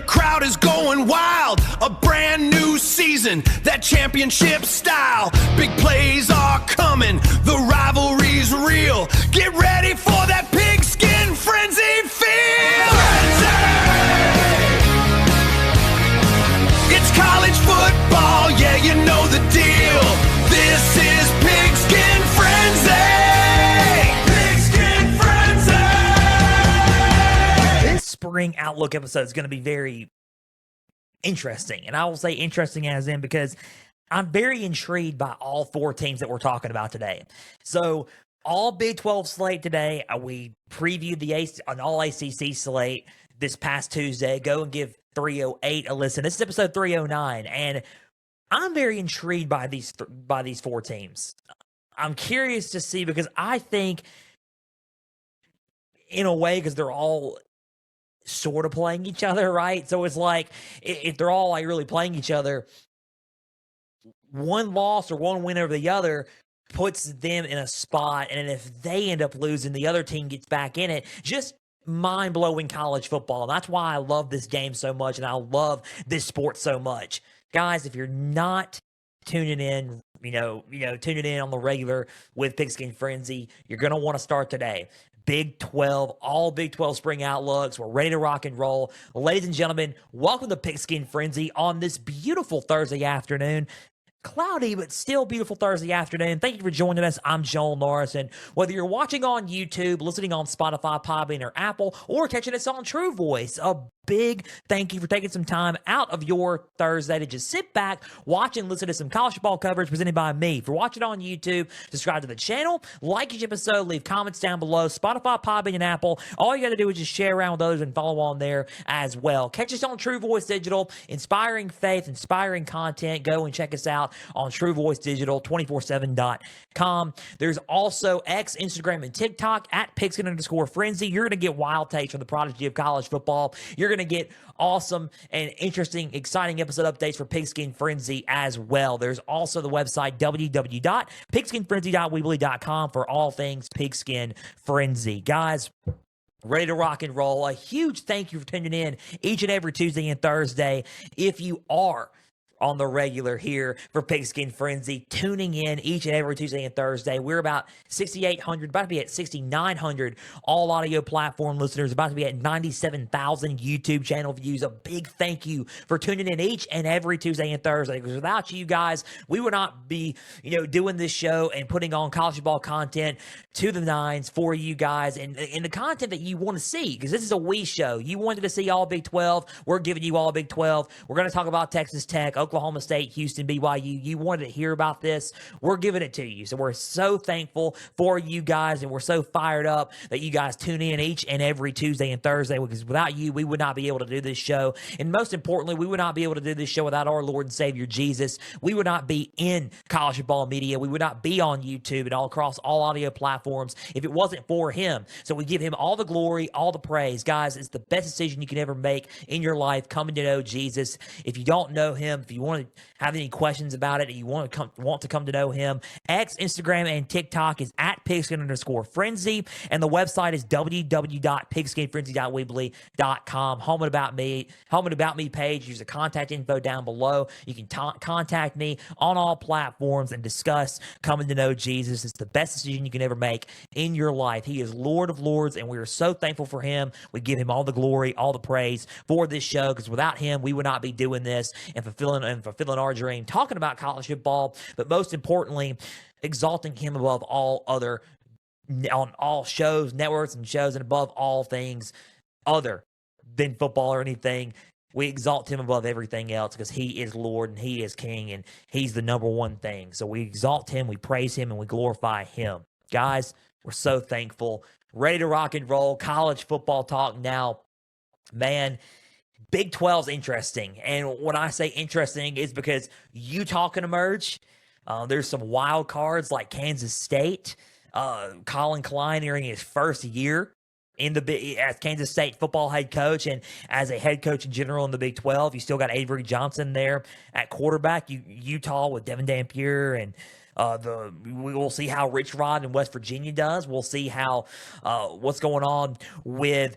crowd is going wild. A brand new season, that championship style. Big plays are coming, the rivalry's real. Get ready for that Pigskin Frenzy feel. It's college football, yeah, you know the deal. This is Pigskin Frenzy. Pigskin Frenzy. This spring outlook episode is going to be very interesting. And I will say interesting as in because I'm very intrigued by all four teams that we're talking about today. So all Big 12 slate today. We previewed an all ACC slate this past Tuesday. Go and give 308 a listen. This is episode 309, and I'm very intrigued by these four teams. I'm curious to see because I think, in a way, because they're all sort of playing each other, right? So it's like if they're all like really playing each other, one loss or one win over the other puts them in a spot, and if they end up losing, the other team gets back in it. Just mind-blowing college football. And that's why I love this game so much, and I love this sport so much. Guys, if you're not tuning in, tuning in on the regular with Pigskin Frenzy, you're going to want to start today. Big 12, all Big 12 spring outlooks. We're ready to rock and roll. Ladies and gentlemen, welcome to Pigskin Frenzy on this beautiful Thursday afternoon. Cloudy, but still beautiful Thursday afternoon. Thank you for joining us. I'm Joel Norris, and whether you're watching on YouTube, listening on Spotify, Podbean, or Apple, or catching us on True Voice, a big thank you for taking some time out of your Thursday to just sit back, watch, and listen to some college football coverage presented by me. If you're watching on YouTube, subscribe to the channel, like each episode, leave comments down below. Spotify, Podbean, and Apple. All you got to do is just share around with others and follow on there as well. Catch us on True Voice Digital, inspiring faith, inspiring content. Go and check us out on True Voice Digital, 247.com. There's also X, Instagram, and TikTok at Pigskin_Frenzy. You're going to get wild takes from the prodigy of college football. You're going to get awesome and interesting, exciting episode updates for Pigskin Frenzy as well. There's also the website www.pigskinfrenzy.weebly.com for all things Pigskin Frenzy. Guys, ready to rock and roll. A huge thank you for tuning in each and every Tuesday and Thursday. If you are on the regular here for Pigskin Frenzy, tuning in each and every Tuesday and Thursday. We're about 6,800, about to be at 6,900 all audio platform listeners, about to be at 97,000 YouTube channel views. A big thank you for tuning in each and every Tuesday and Thursday, because without you guys, we would not be, doing this show and putting on college ball content to the nines for you guys and the content that you want to see, because this is a we show. You wanted to see all Big 12. We're giving you all Big 12. We're going to talk about Texas Tech, Oklahoma State, Houston, BYU. You wanted to hear about this. We're giving it to you. So we're so thankful for you guys, and we're so fired up that you guys tune in each and every Tuesday and Thursday, because without you, we would not be able to do this show. And most importantly, we would not be able to do this show without our Lord and Savior, Jesus. We would not be in college football media. We would not be on YouTube and all across all audio platforms if it wasn't for him. So we give him all the glory, all the praise. Guys, it's the best decision you can ever make in your life, coming to know Jesus. If you don't know him, if you want to have any questions about it, and you want to come to know him, X, Instagram, and TikTok is at Pigskin_Frenzy, and the website is www.pigskinfrenzy.weebly.com. Home and About Me page. Use the contact info down below. You can contact me on all platforms and discuss coming to know Jesus. It's the best decision you can ever make in your life. He is Lord of Lords, and we are so thankful for him. We give him all the glory, all the praise for this show, because without him, we would not be doing this and fulfilling our dream, talking about college football, but most importantly, exalting him above all other, on all shows, networks, and shows, and above all things other than football or anything. We exalt him above everything else, because he is Lord and he is King, and he's the number one thing. So we exalt him, we praise him, and we glorify him. Guys, we're so thankful. Ready to rock and roll. College football talk now. Man, Big 12's interesting. And when I say interesting, it's because Utah can emerge. There's some wild cards like Kansas State. Colin Klein entering his first year as Kansas State football head coach and as a head coach in general in the Big 12. You still got Avery Johnson there at quarterback. Utah with Devin Dampier, and we will see how Rich Rod in West Virginia does. We'll see how what's going on with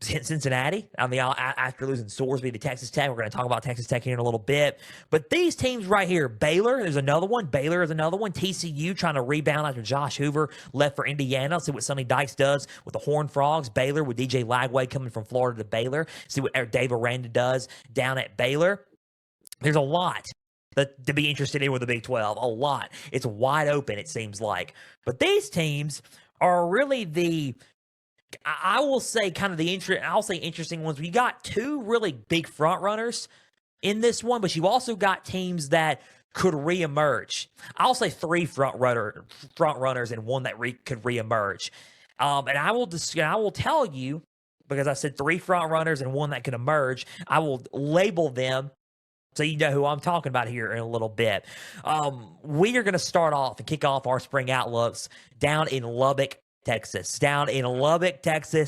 Cincinnati. I mean, after losing Sorsby to Texas Tech, we're going to talk about Texas Tech here in a little bit. But these teams right here, Baylor is another one. Baylor is another one. TCU trying to rebound after Josh Hoover left for Indiana. See what Sonny Dykes does with the Horned Frogs. Baylor with DJ Lagway coming from Florida to Baylor. See what Dave Aranda does down at Baylor. There's a lot to be interested in with the Big 12. A lot. It's wide open, it seems like. But these teams are really I will say kind of interesting ones. We got two really big front runners in this one, but you also got teams that could reemerge. I'll say three front runners and one that could reemerge. And I will tell you, because I said three front runners and one that could emerge, I will label them so you know who I'm talking about here in a little bit. We are going to start off and kick off our spring outlooks down in Lubbock, Texas.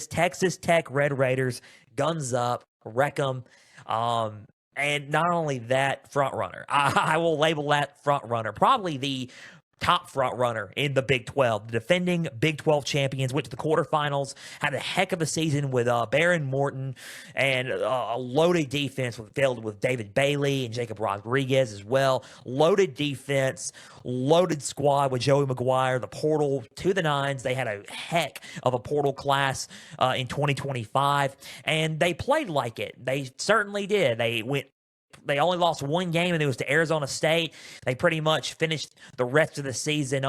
Texas Tech Red Raiders, guns up, wreck them. And not only that, front runner. I will label that front runner. Probably the top front runner in the Big 12. The defending Big 12 champions went to the quarterfinals, had a heck of a season with Baron Morton and a loaded defense filled with David Bailey and Jacob Rodriguez as well. Loaded defense, loaded squad with Joey McGuire, the portal to the nines. They had a heck of a portal class in 2025, and they played like it. They certainly did. They only lost one game, and it was to Arizona State. They pretty much finished the rest of the season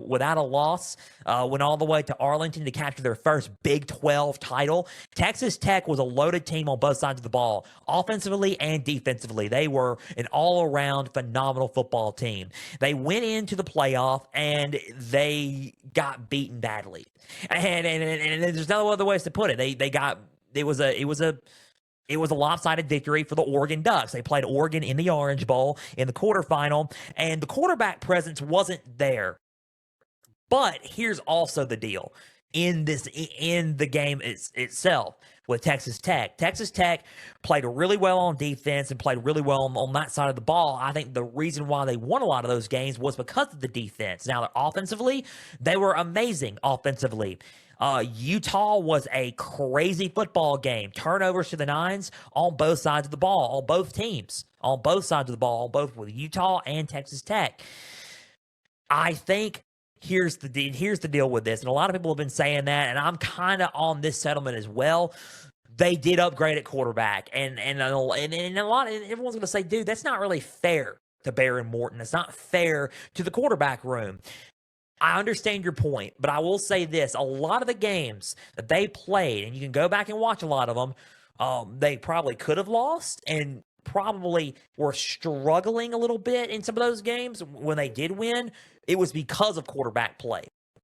without a loss. Went all the way to Arlington to capture their first Big 12 title. Texas Tech was a loaded team on both sides of the ball, offensively and defensively. They were an all-around phenomenal football team. They went into the playoff, and they got beaten badly. And there's no other ways to put it. It was a lopsided victory for the Oregon Ducks. They played Oregon in the Orange Bowl in the quarterfinal, and the quarterback presence wasn't there. But here's also the deal in the game itself with Texas Tech. Texas Tech played really well on defense and played really well on that side of the ball. I think the reason why they won a lot of those games was because of the defense. Now, offensively, they were amazing offensively. Utah was a crazy football game. Turnovers to the nines on both sides of the ball, on both teams, on both sides of the ball, both with Utah and Texas Tech. I think here's the deal with this, and a lot of people have been saying that, and I'm kind of on this settlement as well. They did upgrade at quarterback, and a lot of everyone's going to say, dude, that's not really fair to Baron Morton. It's not fair to the quarterback room. I understand your point, but I will say this. A lot of the games that they played, and you can go back and watch a lot of them, they probably could have lost and probably were struggling a little bit in some of those games. When they did win, it was because of quarterback play.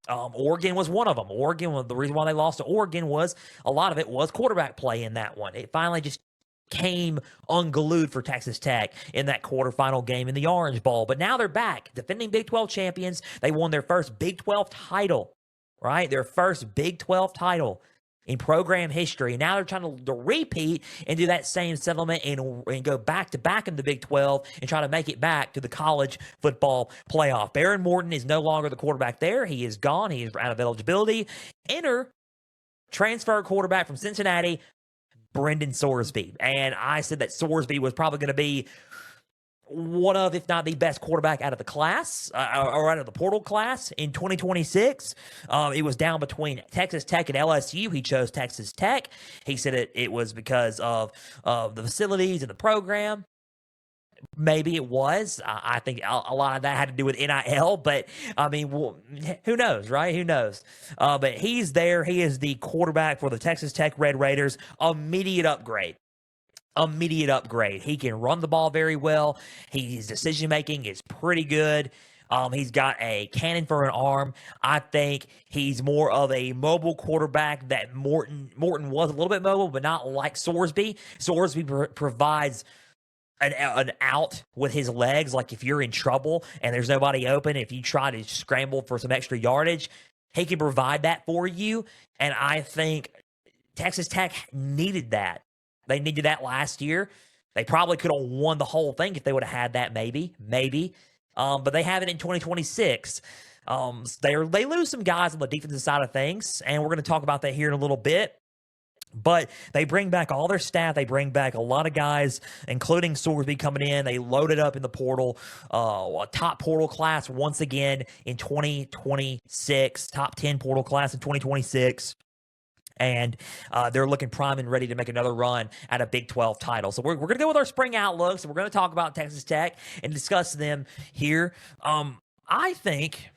Oregon was one of them. The reason why they lost to Oregon was a lot of it was quarterback play in that one. It finally just came unglued for Texas Tech in that quarterfinal game in the Orange Bowl. But now they're back, defending Big 12 champions. They won their first Big 12 title, right? Their first Big 12 title in program history. Now they're trying to repeat and do that same settlement and go back-to-back in the Big 12 and try to make it back to the college football playoff. Baron Morton is no longer the quarterback there. He is gone. He is out of eligibility. Enter transfer quarterback from Cincinnati, Brendan Sorsby. And I said that Sorsby was probably going to be one of, if not the best quarterback out of the class, or out of the portal class in 2026. It was down between Texas Tech and LSU. He chose Texas Tech. He said it was because of the facilities and the program. Maybe it was. I think a lot of that had to do with NIL, but I mean, who knows, right? Who knows? But he's there. He is the quarterback for the Texas Tech Red Raiders. Immediate upgrade. He can run the ball very well. His decision-making is pretty good. He's got a cannon for an arm. I think he's more of a mobile quarterback that Morton was a little bit mobile, but not like Sorsby. Sorsby provides an out with his legs, like if you're in trouble and there's nobody open, if you try to scramble for some extra yardage, he can provide that for you. And I think Texas Tech needed that. They needed that last year. They probably could have won the whole thing if they would have had that, maybe. But they have it in 2026. They lose some guys on the defensive side of things, and we're going to talk about that here in a little bit. But they bring back all their staff. They bring back a lot of guys, including Sorsby coming in. They loaded up in the portal, a top portal class once again in 2026, top 10 portal class in 2026. And they're looking prime and ready to make another run at a Big 12 title. So we're going to go with our spring outlooks, and we're going to talk about Texas Tech and discuss them here. I think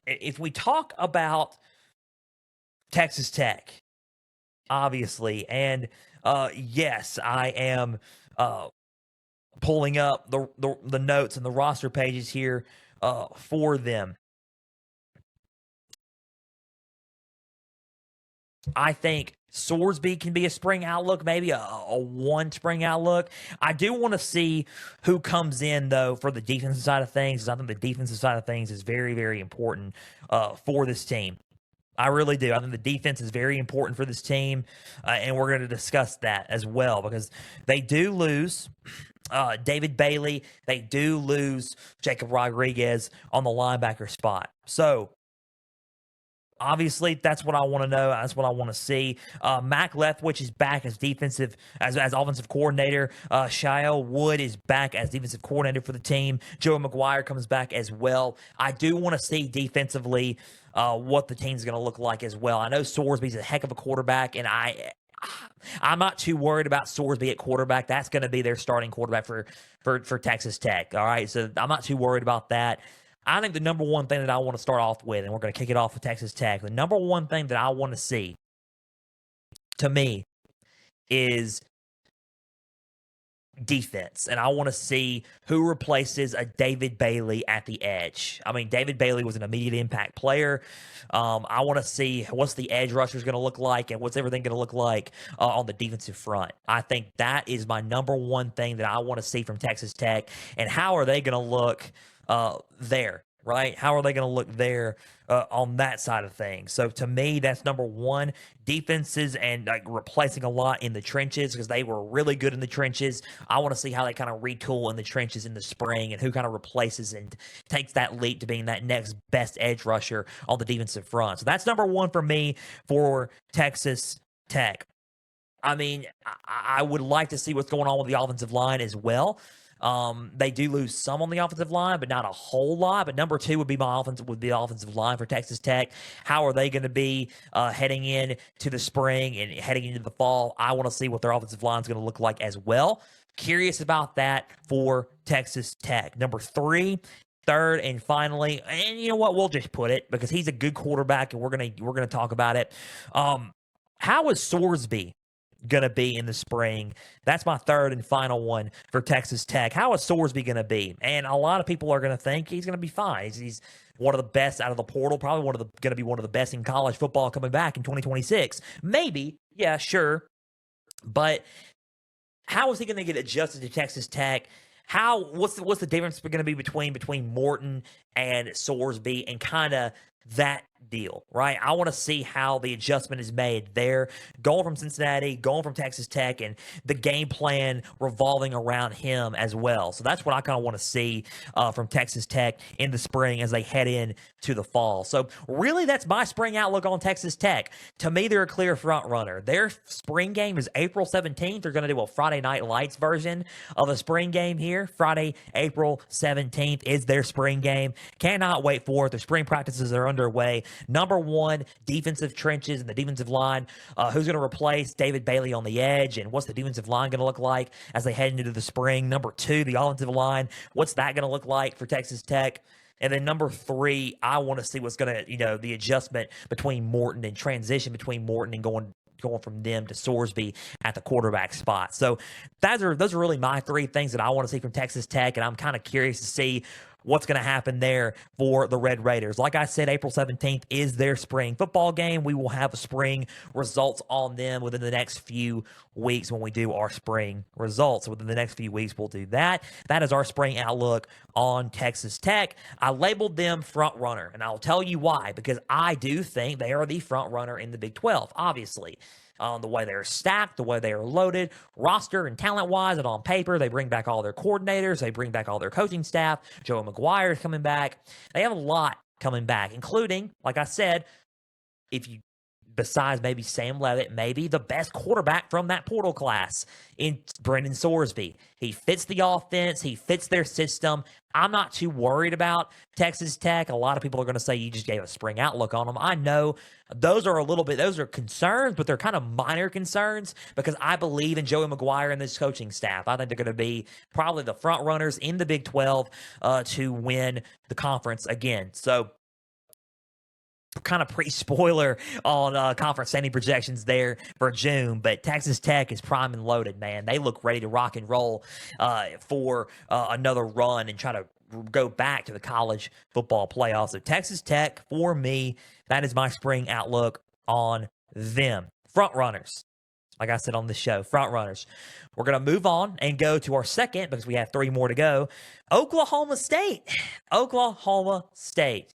if we talk about Texas Tech, obviously, and yes, I am pulling up the notes and the roster pages here for them. I think Sorsby can be a spring outlook, maybe a one spring outlook. I do want to see who comes in, though, for the defensive side of things. I think the defensive side of things is very, very important for this team. I really do. I think the defense is very important for this team, and we're going to discuss that as well because they do lose David Bailey. They do lose Jacob Rodriguez on the linebacker spot. So, obviously, that's what I want to know. That's what I want to see. Mac Leftwich is back as offensive coordinator. Shael Wood is back as defensive coordinator for the team. Joe McGuire comes back as well. I do want to see defensively what the team's going to look like as well. I know Sorsby's a heck of a quarterback, and I'm not too worried about Sorsby at quarterback. That's going to be their starting quarterback for Texas Tech. All right, so I'm not too worried about that. I think the number one thing that I want to start off with, and we're going to kick it off with Texas Tech, the number one thing that I want to see, to me, is defense. And I want to see who replaces a David Bailey at the edge. I mean, David Bailey was an immediate impact player. I want to see what's the edge rushers going to look like and what's everything going to look like on the defensive front. I think that is my number one thing that I want to see from Texas Tech. And how are they going to look there, right? How are they going to look there on that side of things? So to me, that's number one. Defenses and like replacing a lot in the trenches because they were really good in the trenches. I want to see how they kind of retool in the trenches in the spring and who kind of replaces and takes that leap to being that next best edge rusher on the defensive front. So that's number one for me for Texas Tech. I mean, I would like to see what's going on with the offensive line as well. They do lose some on the offensive line, but not a whole lot. But number two would be the offensive line for Texas Tech. How are they going to be heading in to the spring and heading into the fall? I want to see what their offensive line is going to look like as well. Curious about that for Texas Tech. Number three, third, and finally, and you know what? We'll just put it because he's a good quarterback, and we're gonna talk about it. How is Sorsby going to be in the spring? That's my third and final one for Texas Tech. How is Sorsby going to be? And a lot of people are going to think he's going to be fine. He's one of the best out of the portal, probably going to be one of the best in college football coming back in 2026. Maybe, yeah, sure. But how is he going to get adjusted to Texas Tech? What's the difference going to be between Morton and Sorsby and kind of that deal, right? I want to see how the adjustment is made there, going from Cincinnati, going from Texas Tech, and the game plan revolving around him as well. So that's what I kind of want to see from Texas Tech in the spring as they head in to the fall. So really, that's my spring outlook on Texas Tech. To me, they're a clear front runner. Their spring game is April 17th. They're going to do a Friday Night Lights version of a spring game here. Friday, April 17th is their spring game. Cannot wait for it. The spring practices are underway. Number one, defensive trenches and the defensive line. Who's going to replace David Bailey on the edge, and what's the defensive line going to look like as they head into the spring? Number two, the offensive line. What's that going to look like for Texas Tech? And then number three, I want to see what's going to, the adjustment between Morton and transition between Morton and going from them to Sorsby at the quarterback spot. So those are really my three things that I want to see from Texas Tech, and I'm kind of curious to see what's going to happen there for the Red Raiders. Like I said, April 17th is their spring football game. We will have spring results on them within the next few weeks when we do our spring results. Within the next few weeks, we'll do that. That is our spring outlook on Texas Tech. I labeled them front runner, and I'll tell you why, because I do think they are the front runner in the Big 12, obviously. The way they're stacked, the way they are loaded, roster and talent-wise, and on paper, they bring back all their coordinators, they bring back all their coaching staff. Joe McGuire is coming back. They have a lot coming back, including, like I said, if you besides maybe Sam Levitt, maybe the best quarterback from that portal class in Brendan Sorsby. He fits the offense. He fits their system. I'm not too worried about Texas Tech. A lot of people are going to say you just gave a spring outlook on them. I know those are concerns, but they're kind of minor concerns because I believe in Joey McGuire and this coaching staff. I think they're going to be probably the front runners in the Big 12 to win the conference again. So kind of pre-spoiler on conference standing projections there for June, but Texas Tech is prime and loaded, man. They look ready to rock and roll for another run and try to go back to the college football playoffs. So Texas Tech, for me, that is my spring outlook on them. Front runners. Like I said on the show, front runners. We're going to move on and go to our second because we have 3 more to go. Oklahoma State. Oklahoma State.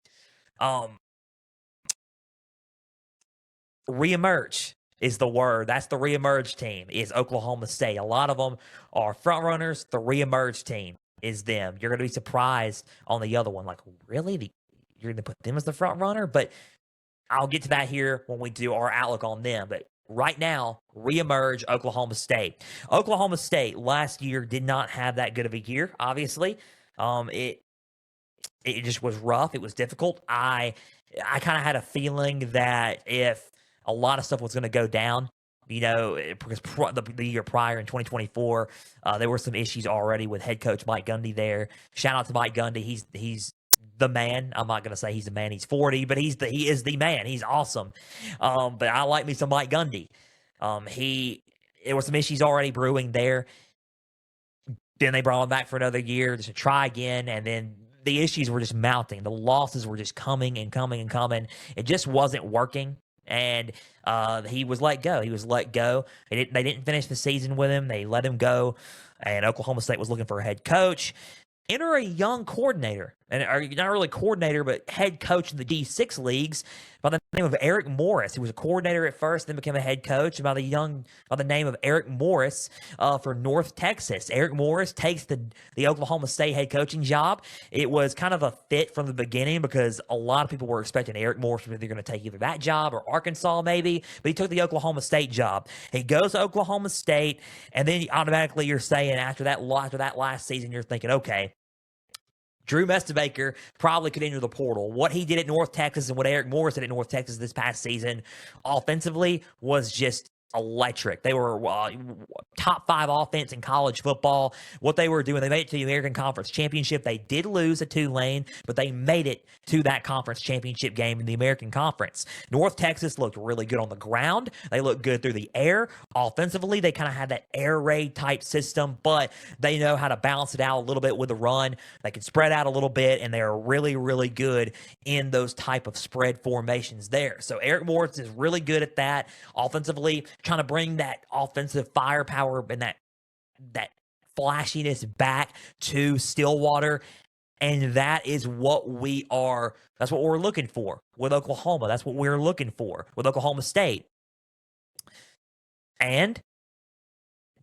Reemerge is the word. That's the reemerge team, is Oklahoma State. A lot of them are front runners. The reemerge team is them. You're going to be surprised on the other one. Like, really? You're going to put them as the front runner? But I'll get to that here when we do our outlook on them. But right now, reemerge Oklahoma State. Oklahoma State last year did not have that good of a year, obviously. It just was rough. It was difficult. I kind of had a feeling that if a lot of stuff was going to go down, because the year prior in 2024, there were some issues already with head coach Mike Gundy there. Shout out to Mike Gundy. He's the man. I'm not going to say he's the man. He's 40, but he is the man. He's awesome. But I like me some Mike Gundy. There were some issues already brewing there. Then they brought him back for another year just to try again, and then the issues were just mounting. The losses were just coming and coming and coming. It just wasn't working. And he was let go. They didn't finish the season with him. They let him go. And Oklahoma State was looking for a head coach. Enter a young coordinator, and not really coordinator, but head coach in the D6 leagues by the name of Eric Morris. He was a coordinator at first, then became a head coach by the name of Eric Morris for North Texas. Eric Morris takes the Oklahoma State head coaching job. It was kind of a fit from the beginning because a lot of people were expecting Eric Morris was going to take either that job or Arkansas maybe, but he took the Oklahoma State job. He goes to Oklahoma State, and then automatically you're saying after that last season, you're thinking, okay, Drew Mestebaker probably could enter the portal. What he did at North Texas and what Eric Morris did at North Texas this past season offensively was just electric. They were top 5 offense in college football. What they were doing, they made it to the American Conference Championship. They did lose at Tulane, but they made it to that conference championship game in the American Conference. North Texas looked really good on the ground. They looked good through the air. Offensively, they kind of had that air raid type system, but they know how to balance it out a little bit with the run. They can spread out a little bit, and they're really, really good in those type of spread formations there. So Eric Morris is really good at that offensively, trying to bring that offensive firepower and that flashiness back to Stillwater. And that's what we're looking for with Oklahoma. That's what we're looking for with Oklahoma State. And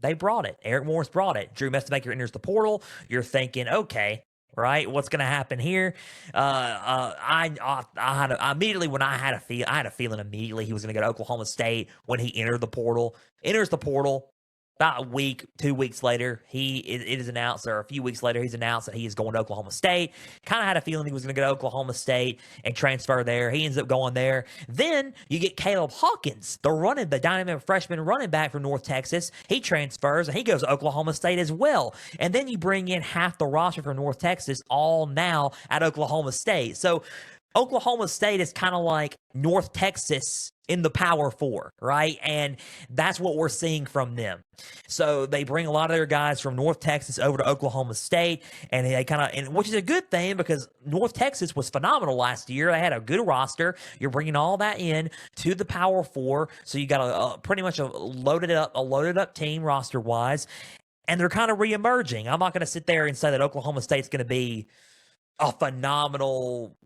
they brought it. Eric Morris brought it. Drew Mestebaker enters the portal. You're thinking, okay, right, what's going to happen here? I had a feeling immediately he was going to go to Oklahoma State when he enters the portal. About a week, 2 weeks later, it is announced, or a few weeks later, he's announced that he is going to Oklahoma State. Kind of had a feeling he was going to go to Oklahoma State and transfer there. He ends up going there. Then you get Caleb Hawkins, the dynamic freshman running back from North Texas. He transfers, and he goes to Oklahoma State as well. And then you bring in half the roster from North Texas, all now at Oklahoma State. So Oklahoma State is kind of like North Texas in the Power Four, right? And that's what we're seeing from them. So they bring a lot of their guys from North Texas over to Oklahoma State, and which is a good thing because North Texas was phenomenal last year. They had a good roster. You're bringing all that in to the Power Four, so you got pretty much a loaded up team roster wise, and they're kind of reemerging. I'm not going to sit there and say that Oklahoma State's going to be a phenomenal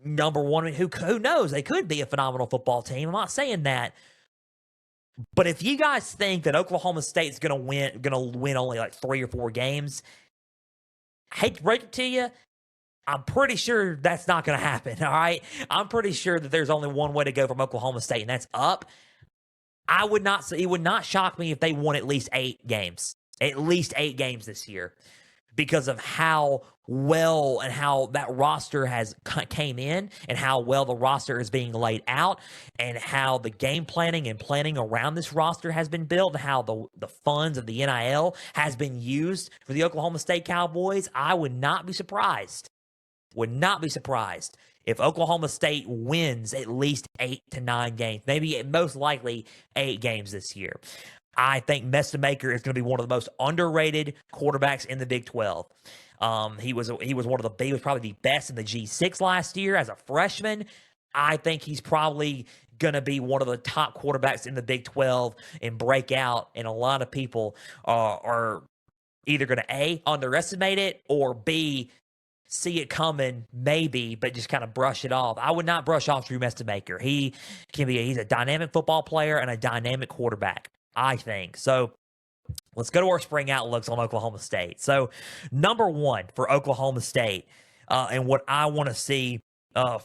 number one. Who knows? They could be a phenomenal football team. I'm not saying that. But if you guys think that Oklahoma State's going to win only like 3 or 4 games, I hate to break it to you, I'm pretty sure that's not going to happen. All right. I'm pretty sure that there's only one way to go from Oklahoma State, and that's up. I would not say, it would not shock me if they won at least 8 games, this year, because of how well and how that roster has came in and how well the roster is being laid out and how the game planning and planning around this roster has been built and how the funds of the NIL has been used for the Oklahoma State Cowboys. I would not be surprised if Oklahoma State wins at least 8 to 9 games, maybe most likely 8 games this year. I think Mestemaker is going to be one of the most underrated quarterbacks in the Big 12. He was probably the best in the G6 last year as a freshman. I think he's probably going to be one of the top quarterbacks in the Big 12 and break out. And a lot of people are either going to A, underestimate it, or B, see it coming, maybe, but just kind of brush it off. I would not brush off Drew Mestemaker. He's a dynamic football player and a dynamic quarterback, I think. So let's go to our spring outlooks on Oklahoma State. So number one for Oklahoma State and what I want to see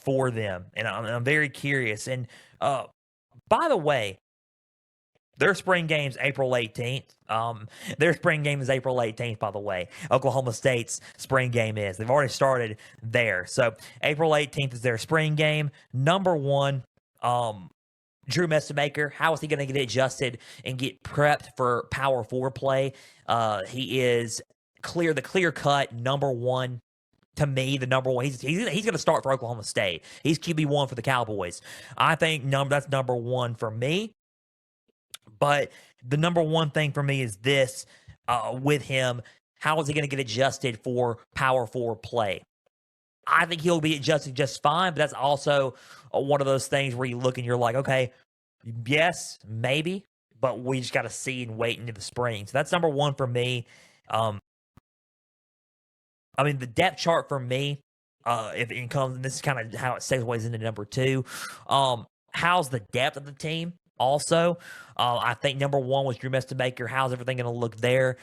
for them, and I'm very curious. And by the way, their spring game's April 18th. Their spring game is April 18th, by the way. Oklahoma State's spring game is. They've already started there. So April 18th is their spring game. Number one, Drew Mestemaker. How is he going to get adjusted and get prepped for Power 4 play? He is the clear-cut number one. To me, the number one, he's going to start for Oklahoma State. He's QB1 for the Cowboys. I think that's number one for me. But the number one thing for me is this with him. How is he going to get adjusted for Power 4 play? I think he'll be adjusted just fine, but that's also one of those things where you look and you're like, okay, yes, maybe, but we just got to see and wait into the spring. So that's number one for me. The depth chart for me, if it comes, and this is kind of how it segues into number two, how's the depth of the team? Also, I think number one was Drew Mestemaker. How's everything going to look there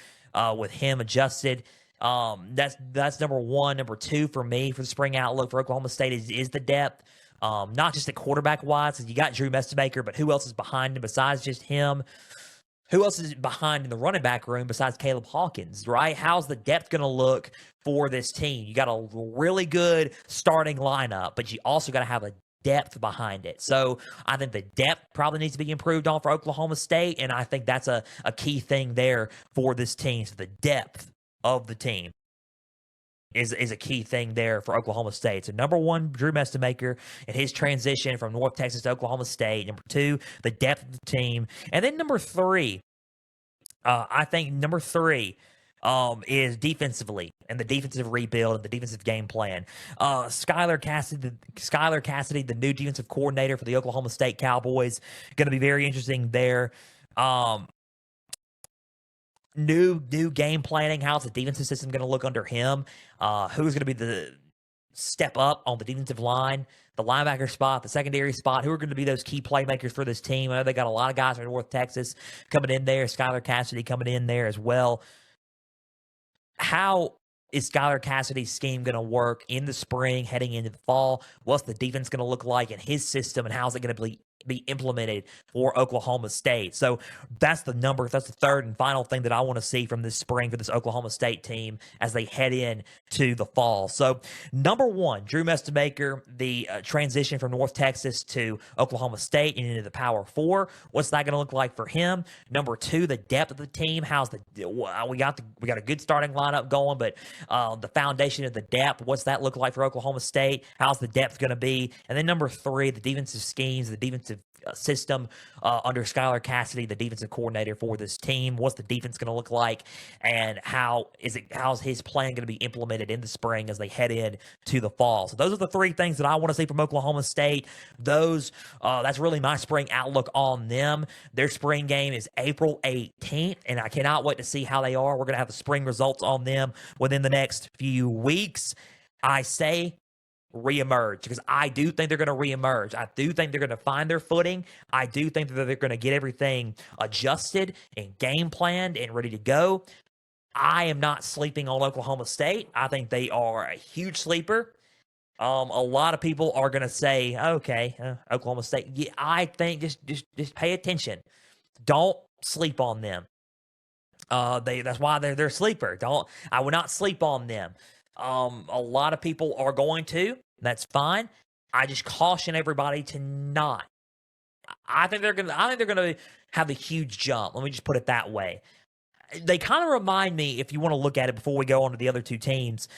with him adjusted? That's number one. Number two for me for the spring outlook for Oklahoma State is the depth. Not just the quarterback wise, because you got Drew Mestemaker, but who else is behind him besides just him? Who else is behind in the running back room besides Caleb Hawkins, right? How's the depth going to look for this team? You got a really good starting lineup, but you also got to have a depth behind it. So I think the depth probably needs to be improved on for Oklahoma State, and I think that's a key thing there for this team. So the depth of the team is a key thing there for Oklahoma State. So number one, Drew Mestemaker and his transition from North Texas to Oklahoma State. Number two, the depth of the team. And then number three, I think number three is defensively and the defensive rebuild and the defensive game plan. Skylar Cassidy, the new defensive coordinator for the Oklahoma State Cowboys, going to be very interesting there. New game planning. How's the defensive system going to look under him? Who's going to be the step up on the defensive line, the linebacker spot, the secondary spot? Who are going to be those key playmakers for this team? I know they got a lot of guys from North Texas coming in there. Skylar Cassidy coming in there as well. How is Skylar Cassidy's scheme going to work in the spring, heading into the fall? What's the defense going to look like in his system, and how's it going to be implemented for Oklahoma State? So that's the third and final thing that I want to see from this spring for this Oklahoma State team as they head in to the fall. So number one, Drew Mestemaker, the transition from North Texas to Oklahoma State and into the Power 4. What's that going to look like for him? Number two, the depth of the team. We got a good starting lineup going, but the foundation of the depth, what's that look like for Oklahoma State? How's the depth going to be? And then number three, the defensive schemes, the defensive system under Skylar Cassidy, the defensive coordinator for this team. What's the defense going to look like, and how's his plan going to be implemented in the spring as they head in to the fall? So those are the three things that I want to see from Oklahoma State. That's really my spring outlook on them. Their spring game is April 18th, and I cannot wait to see how they are. We're going to have the spring results on them within the next few weeks. I say reemerge, because I do think they're going to reemerge. I do think they're going to find their footing. I do think that they're going to get everything adjusted and game planned and ready to go. I am not sleeping on Oklahoma State. I think they are a huge sleeper. A lot of people are going to say, okay, Oklahoma State. Yeah, I think just pay attention. Don't sleep on them. That's why they're a sleeper. I would not sleep on them. A lot of people are going to. That's fine. I just caution everybody to not. I think they're gonna have a huge jump. Let me just put it that way. They kind of remind me, if you want to look at it before we go on to the other two teams,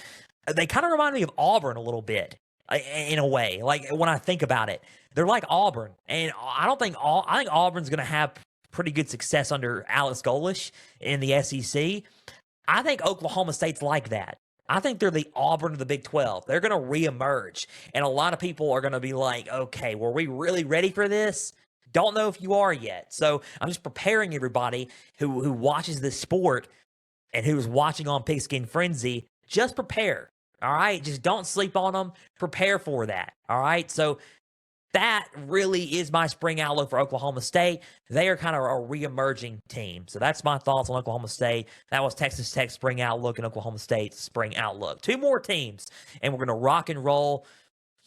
they kind of remind me of Auburn a little bit, in a way. Like, when I think about it, they're like Auburn, and I think Auburn's going to have pretty good success under Alex Golish in the SEC. I think Oklahoma State's like that. I think they're the Auburn of the Big 12. They're going to reemerge, and a lot of people are going to be like, okay, were we really ready for this? Don't know if you are yet. So I'm just preparing everybody who watches this sport and who's watching on Pigskin Frenzy. Just prepare, all right? Just don't sleep on them. Prepare for that, all right? So that really is my spring outlook for Oklahoma State. They are kind of a reemerging team. So that's my thoughts on Oklahoma State. That was Texas Tech's spring outlook and Oklahoma State's spring outlook. Two more teams, and we're going to rock and roll.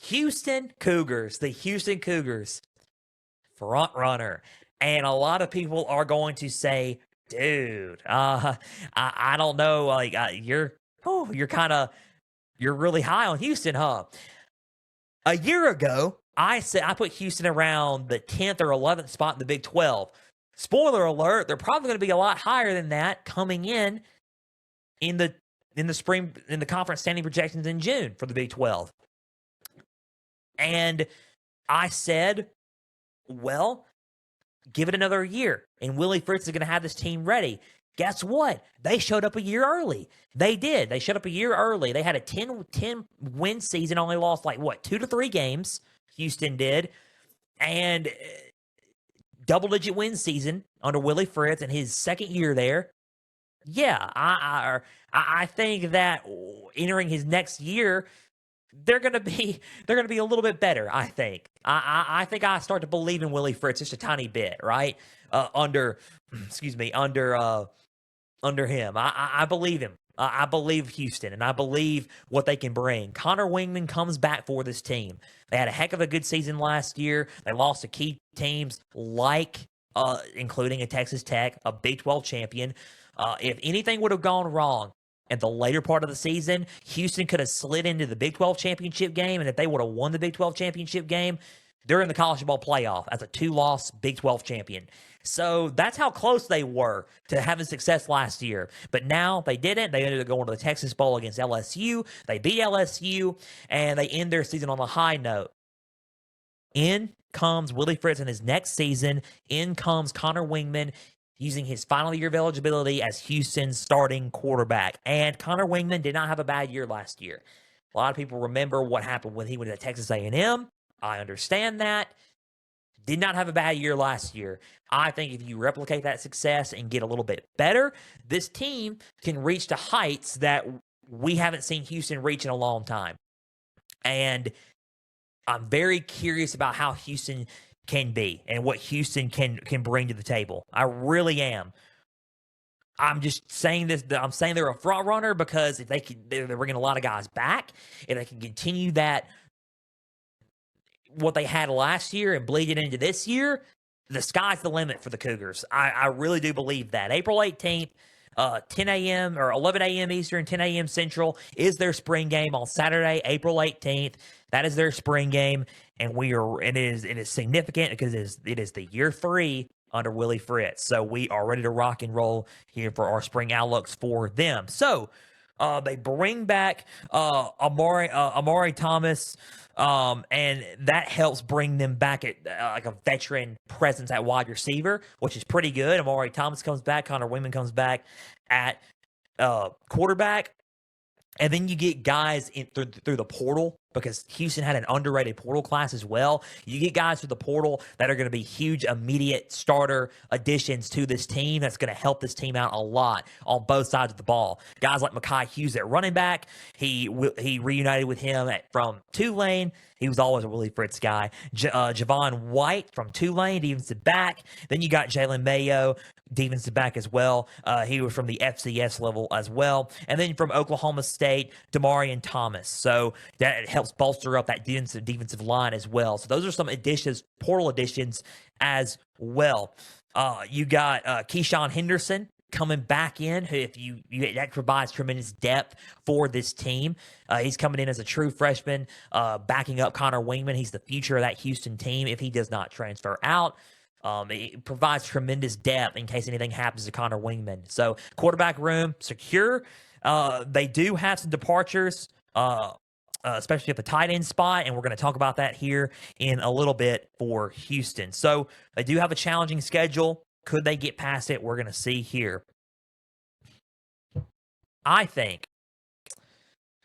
Houston Cougars, the Houston Cougars, front runner. And a lot of people are going to say, dude, I don't know, like, you're really high on Houston, huh? A year ago, I said I put Houston around the 10th or 11th spot in the Big 12. Spoiler alert, they're probably going to be a lot higher than that coming in the spring, in the conference standing projections in June for the Big 12. And I said, well, give it another year, and Willie Fritz is going to have this team ready. Guess what? They showed up a year early. They did. They showed up a year early. They had a 10-win season, only lost 2 to 3 games. Houston did. And double-digit win season under Willie Fritz in his second year there. Yeah, I think that entering his next year, they're gonna be a little bit better. I think. I think I start to believe in Willie Fritz just a tiny bit, right? Under him, I believe him. I believe Houston, and I believe what they can bring. Connor Wingman comes back for this team. They had a heck of a good season last year. They lost to key teams including a Texas Tech, a Big 12 champion. If anything would have gone wrong at the later part of the season, Houston could have slid into the Big 12 championship game, and if they would have won the Big 12 championship game, they're in the college football playoff as a 2-loss Big 12 champion. So that's how close they were to having success last year. But now they didn't. They ended up going to the Texas Bowl against LSU. They beat LSU, and they end their season on a high note. In comes Willie Fritz in his next season. In comes Connor Wingman, using his final year of eligibility as Houston's starting quarterback. And Connor Wingman did not have a bad year last year. A lot of people remember what happened when he went to Texas A&M. I understand that. Did not have a bad year last year. I think if you replicate that success and get a little bit better, this team can reach the heights that we haven't seen Houston reach in a long time. And I'm very curious about how Houston can be and what Houston can bring to the table. I really am. I'm just saying this. I'm saying they're a front runner because if they're bringing a lot of guys back. If they can continue that, what they had last year and bleed it into this year, the sky's the limit for the Cougars. I really do believe that. April 18th, 10 a.m. or 11 a.m. Eastern, 10 a.m. Central is their spring game on Saturday, April 18th. That is their spring game, and it is significant because it is the year 3 under Willie Fritz. So we are ready to rock and roll here for our spring outlooks for them. So they bring back Amari Thomas. And that helps bring them back at like a veteran presence at wide receiver, which is pretty good. Amari Thomas comes back, Connor Wingman comes back at quarterback, and then you get guys through the portal because Houston had an underrated portal class as well. You get guys through the portal that are going to be huge, immediate starter additions to this team. That's going to help this team out a lot on both sides of the ball. Guys like Mekhi Hughes at running back, he reunited with him from Tulane. He was always a Willie Fritz guy. Javon White from Tulane, defensive back. Then you got Jalen Mayo, defensive back as well. He was from the FCS level as well. And then from Oklahoma State, Demarion Thomas. So that helps bolster up that defensive line as well. So those are some additions, portal additions as well. You got Keyshawn Henderson coming back in, who that provides tremendous depth for this team. He's coming in as a true freshman, backing up Connor Wingman. He's the future of that Houston team if he does not transfer out. It provides tremendous depth in case anything happens to Connor Wingman. So quarterback room secure. They do have some departures, especially at the tight end spot, and we're going to talk about that here in a little bit for Houston. So they do have a challenging schedule. Could they get past it? We're going to see here. I think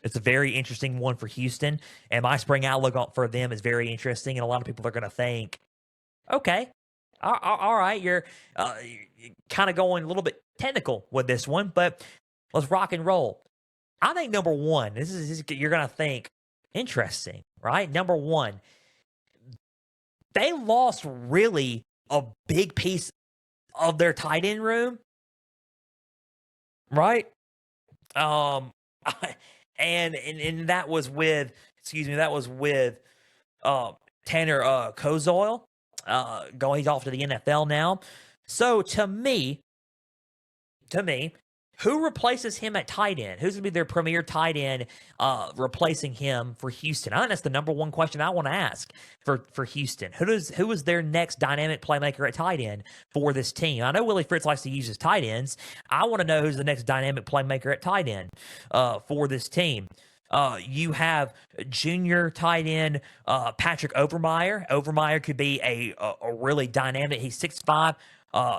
it's a very interesting one for Houston, and my spring outlook for them is very interesting, and a lot of people are going to think, okay, all right, you're kind of going a little bit technical with this one, but let's rock and roll. I think number one, this is you're going to think, interesting, right? Number one, they lost really a big piece of their tight end room, right? And that was with, Tanner Kozoil, he's off to the NFL now. So to me, who replaces him at tight end? Who's going to be their premier tight end replacing him for Houston? I think that's the number one question I want to ask for Houston. Who is their next dynamic playmaker at tight end for this team? I know Willie Fritz likes to use his tight ends. I want to know who's the next dynamic playmaker at tight end for this team. You have junior tight end Patrick Overmeyer. Overmeyer could be a really dynamic. He's 6'5",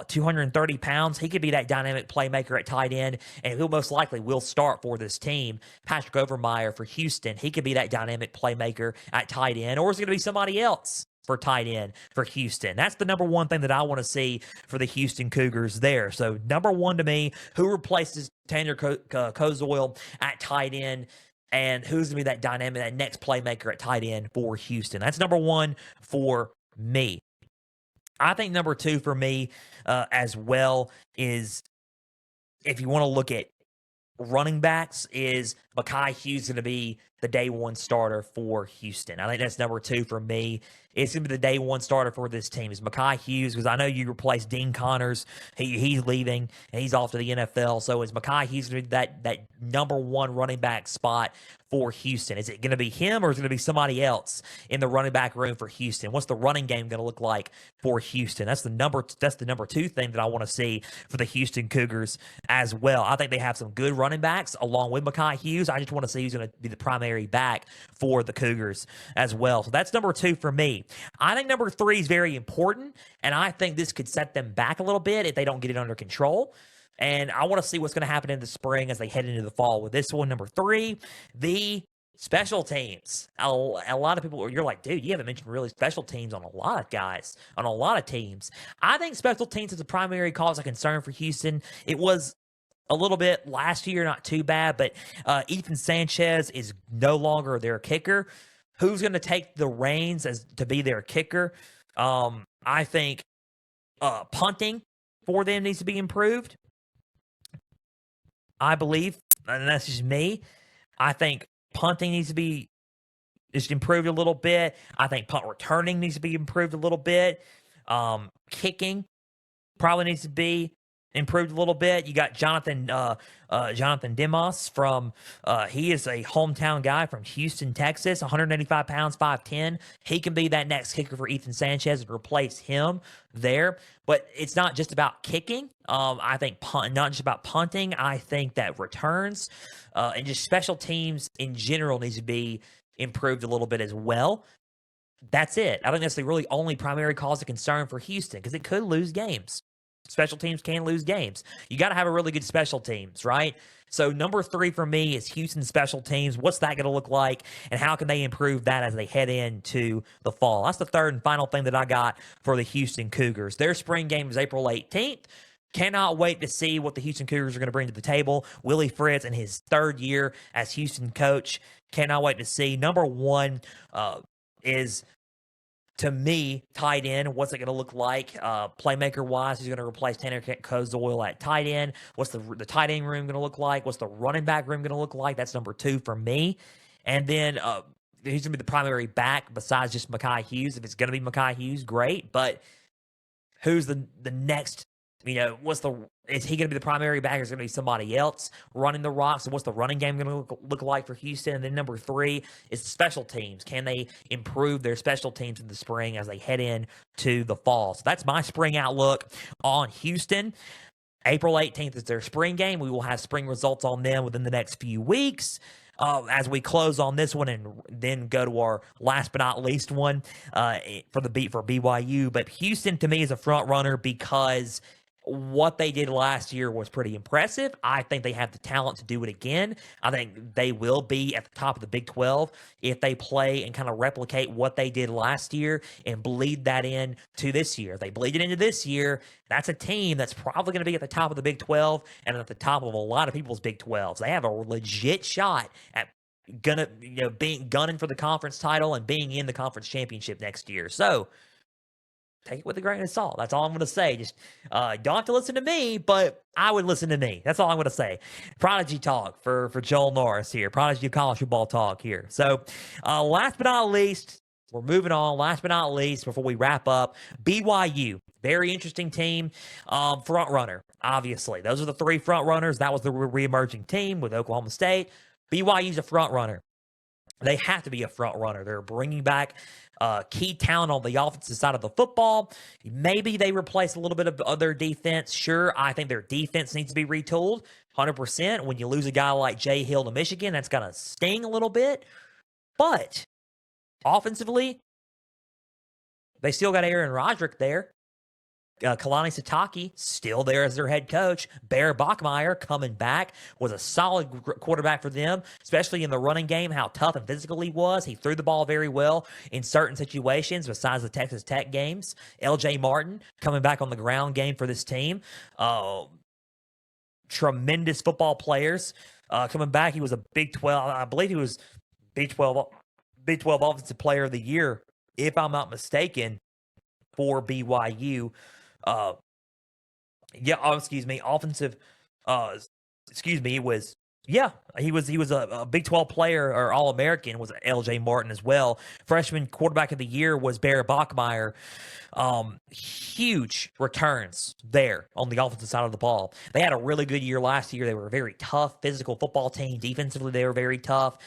230 pounds. He could be that dynamic playmaker at tight end, and who most likely will start for this team. Patrick Overmeyer for Houston. He could be that dynamic playmaker at tight end, or is it going to be somebody else for tight end for Houston? That's the number one thing that I want to see for the Houston Cougars there. So number one to me, who replaces Tanner Kozoil at tight end, and who's going to be that dynamic, that next playmaker at tight end for Houston? That's number one for me. I think number two for me as well is, if you want to look at running backs, is Mekhi Hughes going to be the day one starter for Houston. I think that's number two for me. It's going to be the day one starter for this team is Mekhi Hughes, because I know you replaced Dean Connors. He's leaving, and he's off to the NFL. So is Mekhi Hughes going to be that number one running back spot for Houston? Is it going to be him, or is it going to be somebody else in the running back room for Houston? What's the running game going to look like for Houston? That's the number two thing that I want to see for the Houston Cougars as well. I think they have some good running backs along with Mekhi Hughes. I just want to see who's going to be the primary back for the Cougars as well. So that's number two for me. I think number three is very important, and I think this could set them back a little bit if they don't get it under control. And I want to see what's going to happen in the spring as they head into the fall with this one. Number three, the special teams. A lot of people, you're like, dude, you haven't mentioned really special teams on a lot of guys, on a lot of teams. I think special teams is a primary cause of concern for Houston. It was a little bit last year, not too bad, but Ethan Sanchez is no longer their kicker. Who's going to take the reins to be their kicker? I think punting for them needs to be improved. I believe, and that's just me, I think punting needs to be just improved a little bit. I think punt returning needs to be improved a little bit. Kicking probably needs to be improved a little bit. You got Jonathan Demos from, he is a hometown guy from Houston, Texas, 185 pounds, 5'10". He can be that next kicker for Ethan Sanchez and replace him there. But it's not just about kicking. I think not just about punting. I think that returns and just special teams in general needs to be improved a little bit as well. That's it. I think that's the really only primary cause of concern for Houston, because it could lose games. Special teams can lose games. You got to have a really good special teams, right? So number three for me is Houston special teams. What's that going to look like, and how can they improve that as they head into the fall? That's the third and final thing that I got for the Houston Cougars. Their spring game is April 18th. Cannot wait to see what the Houston Cougars are going to bring to the table. Willie Fritz in his third year as Houston coach. Cannot wait to see. Number one, is, to me, tight end. What's it going to look like? Playmaker wise, who's going to replace Tanner Kozoil at tight end? What's the tight end room going to look like? What's the running back room going to look like? That's number 2 for me. And then who's going to be the primary back besides just Mekhi Hughes? If it's going to be Mekhi Hughes, great. But who's the next? Is he going to be the primary back, or is it going to be somebody else running the rock? So what's the running game going to look like for Houston? And then number 3 is special teams. Can they improve their special teams in the spring as they head in to the fall? So that's my spring outlook on Houston. April 18th is their spring game. We will have spring results on them within the next few weeks. As we close on this one and then go to our last but not least one for BYU. But Houston, to me, is a front runner because what they did last year was pretty impressive. I think they have the talent to do it again. I think they will be at the top of the Big 12 if they play and kind of replicate what they did last year and bleed that in to this year. If they bleed it into this year, that's a team that's probably going to be at the top of the Big 12 and at the top of a lot of people's Big 12s. They have a legit shot at gunning for the conference title and being in the conference championship next year. So take it with a grain of salt. That's all I'm going to say. Just don't have to listen to me, but I would listen to me. That's all I'm going to say. Prodigy talk for Joel Norris here. Prodigy college football talk here. So last but not least, we're moving on. Last but not least, before we wrap up, BYU. Very interesting team. Front runner, obviously. Those are the 3 front runners. That was the re-emerging team with Oklahoma State. BYU's a front runner. They have to be a front runner. They're bringing back key talent on the offensive side of the football. Maybe they replace a little bit of their defense. Sure, I think their defense needs to be retooled 100%. When you lose a guy like Jay Hill to Michigan, that's going to sting a little bit. But offensively, they still got Aaron Roderick there. Kalani Sitake still there as their head coach. Bear Bachmeier coming back, was a solid quarterback for them, especially in the running game, how tough and physical he was. He threw the ball very well in certain situations besides the Texas Tech games. LJ Martin coming back on the ground game for this team. Tremendous football players coming back. He was a Big 12, I believe he was Big 12 Offensive Player of the Year, if I'm not mistaken, for BYU. Offensive. He was a Big 12 player or All-American, was LJ Martin as well. Freshman quarterback of the year was Bear Bachmeier. Huge returns there on the offensive side of the ball. They had a really good year last year. They were a very tough physical football team. Defensively, they were very tough.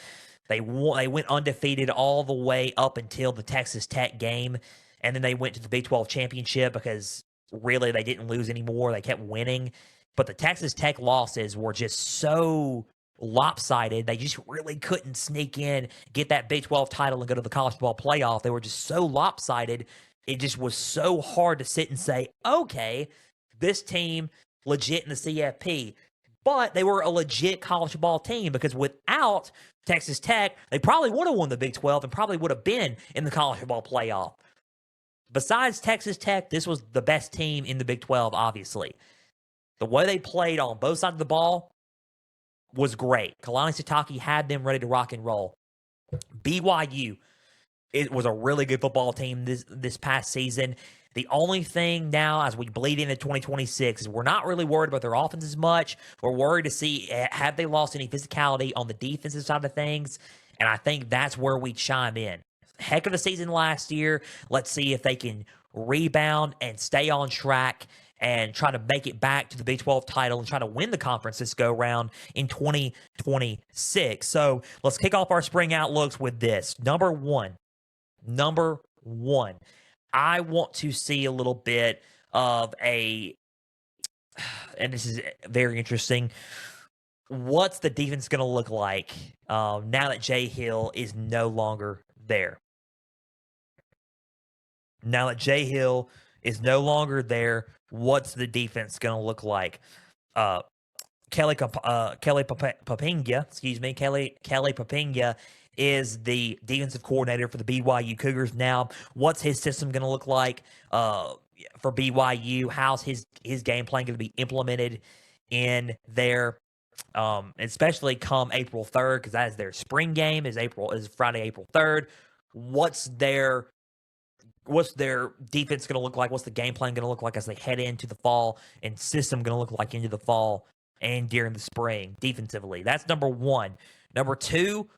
They went undefeated all the way up until the Texas Tech game, and then they went to the Big 12 championship because really they didn't lose anymore. They kept winning. But the Texas Tech losses were just so lopsided. They just really couldn't sneak in, get that Big 12 title, and go to the college football playoff. They were just so lopsided. It just was so hard to sit and say, okay, this team legit in the CFP. But they were a legit college football team because without Texas Tech, they probably would have won the Big 12 and probably would have been in the college football playoff. Besides Texas Tech, this was the best team in the Big 12, obviously. The way they played on both sides of the ball was great. Kalani Sitake had them ready to rock and roll. BYU, it was a really good football team this past season. The only thing now, as we bleed into 2026, is we're not really worried about their offense as much. We're worried to see, have they lost any physicality on the defensive side of things? And I think that's where we chime in. Heck of a season last year. Let's see if they can rebound and stay on track and try to make it back to the Big 12 title and try to win the conference this go-round in 2026. So let's kick off our spring outlooks with this. Number one, I want to see a little bit of and this is very interesting, what's the defense going to look like now that Jay Hill is no longer there? Now that Jay Hill is no longer there, what's the defense going to look like? Kelly Papinga is the defensive coordinator for the BYU Cougars now. What's his system going to look like for BYU? How's his game plan going to be implemented in there? Especially come April 3rd, because that is their spring game, is Friday, April 3rd. what's their defense going to look like? What's the game plan going to look like as they head into the fall, and system going to look like into the fall and during the spring defensively? That's number one. Number two,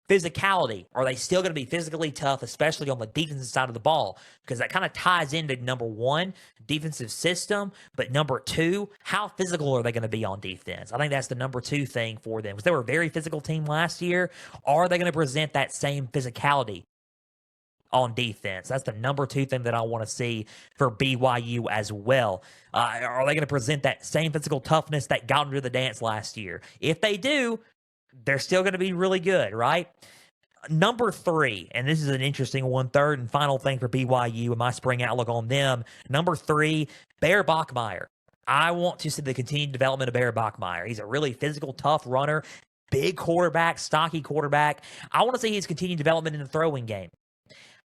physicality. Are they still going to be physically tough, especially on the defensive side of the ball? Because that kind of ties into number one, defensive system. But number two, how physical are they going to be on defense? I think that's the number two thing for them. Because they were a very physical team last year. Are they going to present that same physicality on defense? That's the number two thing that I want to see for BYU as well. Are they going to present that same physical toughness that got them to the dance last year? If they do, they're still going to be really good, right? Number three, and this is an interesting one, third and final thing for BYU and my spring outlook on them. Number three, Bear Bachmeier. I want to see the continued development of Bear Bachmeier. He's a really physical, tough runner, big quarterback, stocky quarterback. I want to see his continued development in the throwing game.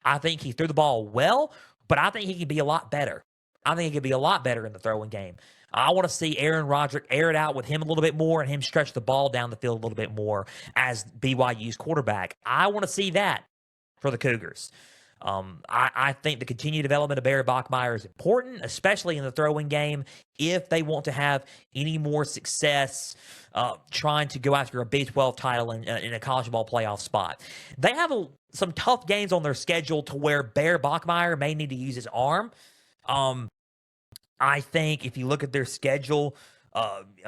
I think he threw the ball well, but I think he can be a lot better. I think he could be a lot better in the throwing game. I want to see Aaron Roderick air it out with him a little bit more and him stretch the ball down the field a little bit more as BYU's quarterback. I want to see that for the Cougars. I think the continued development of Barry Bachmeier is important, especially in the throwing game, if they want to have any more success trying to go after a Big 12 title in a college ball playoff spot. They have some tough games on their schedule to where Bear Bachmeier may need to use his arm. I think if you look at their schedule,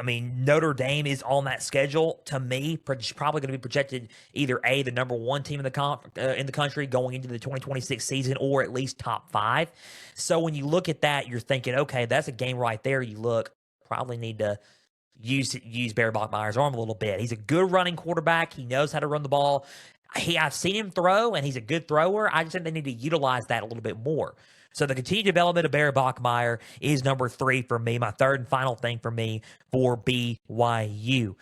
Notre Dame is on that schedule. To me, probably going to be projected either the number one team in the country going into the 2026 season, or at least top 5. So when you look at that, you're thinking, okay, that's a game right there. You look, probably need to use Barry Bachmeier's arm a little bit. He's a good running quarterback. He knows how to run the ball. I've seen him throw, and he's a good thrower. I just think they need to utilize that a little bit more. So the continued development of Barry Bachmeier is number 3 for me, my third and final thing for me for BYU.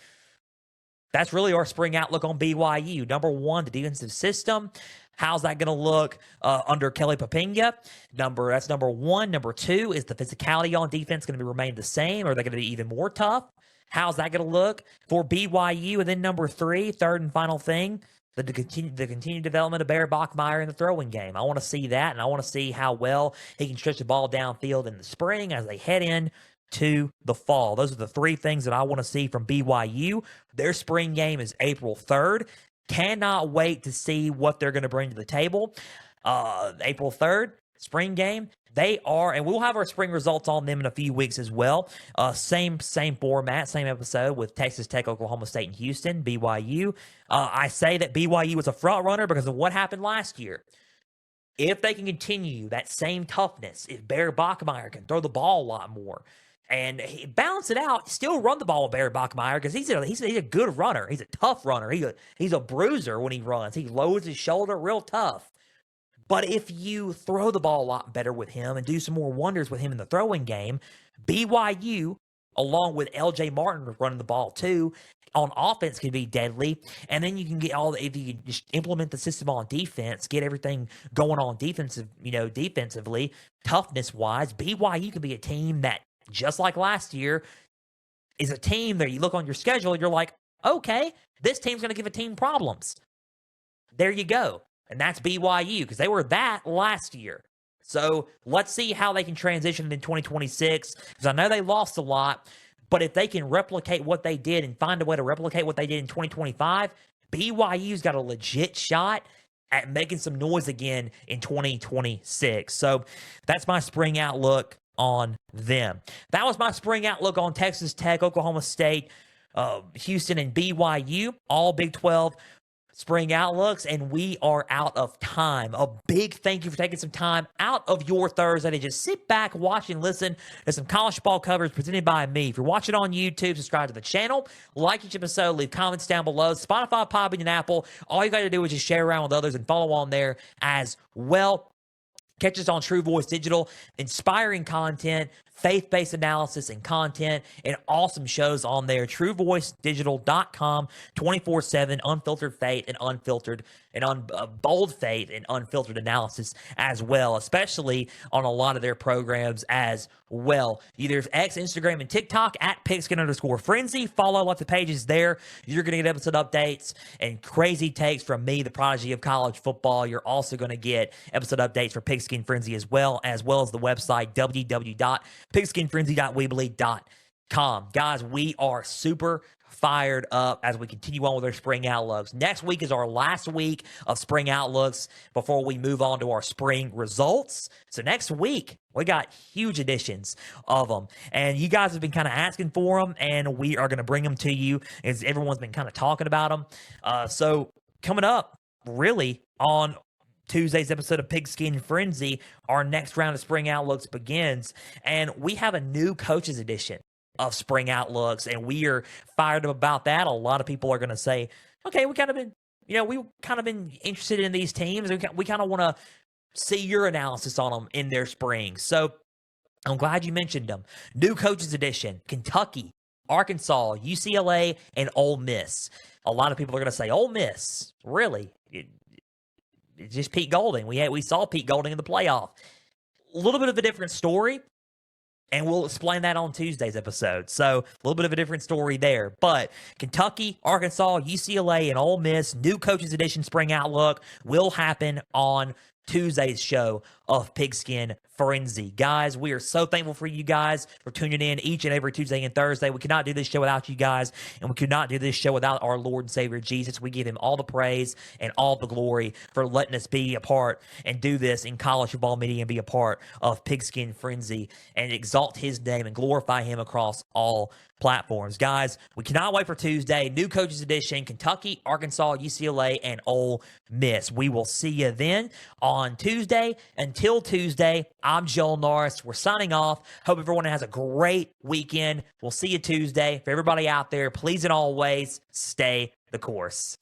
That's really our spring outlook on BYU. Number 1, the defensive system. How's that going to look under Kelly Papinga? That's number 1. Number 2, is the physicality on defense going to remain the same, or are they going to be even more tough? How's that going to look for BYU? And then number 3, third and final thing, the continued development of Barry Bachmeier in the throwing game. I want to see that, and I want to see how well he can stretch the ball downfield in the spring as they head in to the fall. Those are the 3 things that I want to see from BYU. Their spring game is April 3rd. Cannot wait to see what they're going to bring to the table. April 3rd, spring game. They are, and we'll have our spring results on them in a few weeks as well. Same format, same episode with Texas Tech, Oklahoma State, and Houston, BYU. I say that BYU was a front runner because of what happened last year. If they can continue that same toughness, if Barry Bachmeier can throw the ball a lot more and balance it out, still run the ball with Barry Bachmeier, because he's a good runner. He's a tough runner. He's a bruiser when he runs. He lowers his shoulder real tough. But if you throw the ball a lot better with him and do some more wonders with him in the throwing game, BYU, along with LJ Martin running the ball too, on offense can be deadly. And then you can get if you just implement the system on defense, get everything going on defensively, toughness-wise, BYU could be a team that, just like last year, is a team that you look on your schedule and you're like, okay, this team's going to give a team problems. There you go. And that's BYU, because they were that last year. So let's see how they can transition in 2026, because I know they lost a lot, but if they can replicate what they did and find a way to replicate what they did in 2025, BYU's got a legit shot at making some noise again in 2026. So that's my spring outlook on them. That was my spring outlook on Texas Tech, Oklahoma State, Houston, and BYU, all Big 12 spring outlooks, and we are out of time. A big thank you for taking some time out of your Thursday to just sit back, watch, and listen to some college ball coverage presented by me. If you're watching on YouTube, subscribe to the channel, like each episode, leave comments down below. Spotify, Podbean, and Apple. All you got to do is just share around with others and follow on there as well. Catch us on True Voice Digital, inspiring content, faith-based analysis and content, and awesome shows on there. TrueVoiceDigital.com, 24/7, unfiltered faith and unfiltered bold faith and unfiltered analysis as well, especially on a lot of their programs as well. Either X, Instagram, and TikTok at Pigskin_Frenzy. Follow lots of pages there. You're going to get episode updates and crazy takes from me, the prodigy of college football. You're also going to get episode updates for Pigskin Frenzy as well as the website www.pigskinfrenzy.weebly.com. Guys, we are super fired up as we continue on with our spring outlooks. Next week is our last week of spring outlooks before we move on to our spring results. So next week, we got huge editions of them, and you guys have been kind of asking for them, and we are going to bring them to you as everyone's been kind of talking about them. So coming up, really, on Tuesday's episode of Pigskin Frenzy, our next round of spring outlooks begins, and we have a new coaches edition of spring outlooks, and we are fired up about that. A lot of people are going to say, okay, we've kind of been interested in these teams. We kind of want to see your analysis on them in their spring. So I'm glad you mentioned them. New coaches edition: Kentucky, Arkansas, UCLA, and Ole Miss. A lot of people are going to say, Ole Miss, really? It's just Pete Golding. We saw Pete Golding in the playoff. A little bit of a different story, and we'll explain that on Tuesday's episode. So a little bit of a different story there. But Kentucky, Arkansas, UCLA, and Ole Miss, new coaches edition spring outlook will happen on Tuesday's show of Pigskin Frenzy. Guys, we are so thankful for you guys for tuning in each and every Tuesday and Thursday. We could not do this show without you guys, and we could not do this show without our Lord and Savior Jesus. We give him all the praise and all the glory for letting us be a part and do this in college football media and be a part of Pigskin Frenzy and exalt his name and glorify him across all platforms. Guys, we cannot wait for Tuesday. New coaches edition: Kentucky, Arkansas, UCLA, and Ole Miss. We will see you then on Tuesday. Until Tuesday, I'm Joel Norris. We're signing off. Hope everyone has a great weekend. We'll see you Tuesday. For everybody out there, please and always stay the course.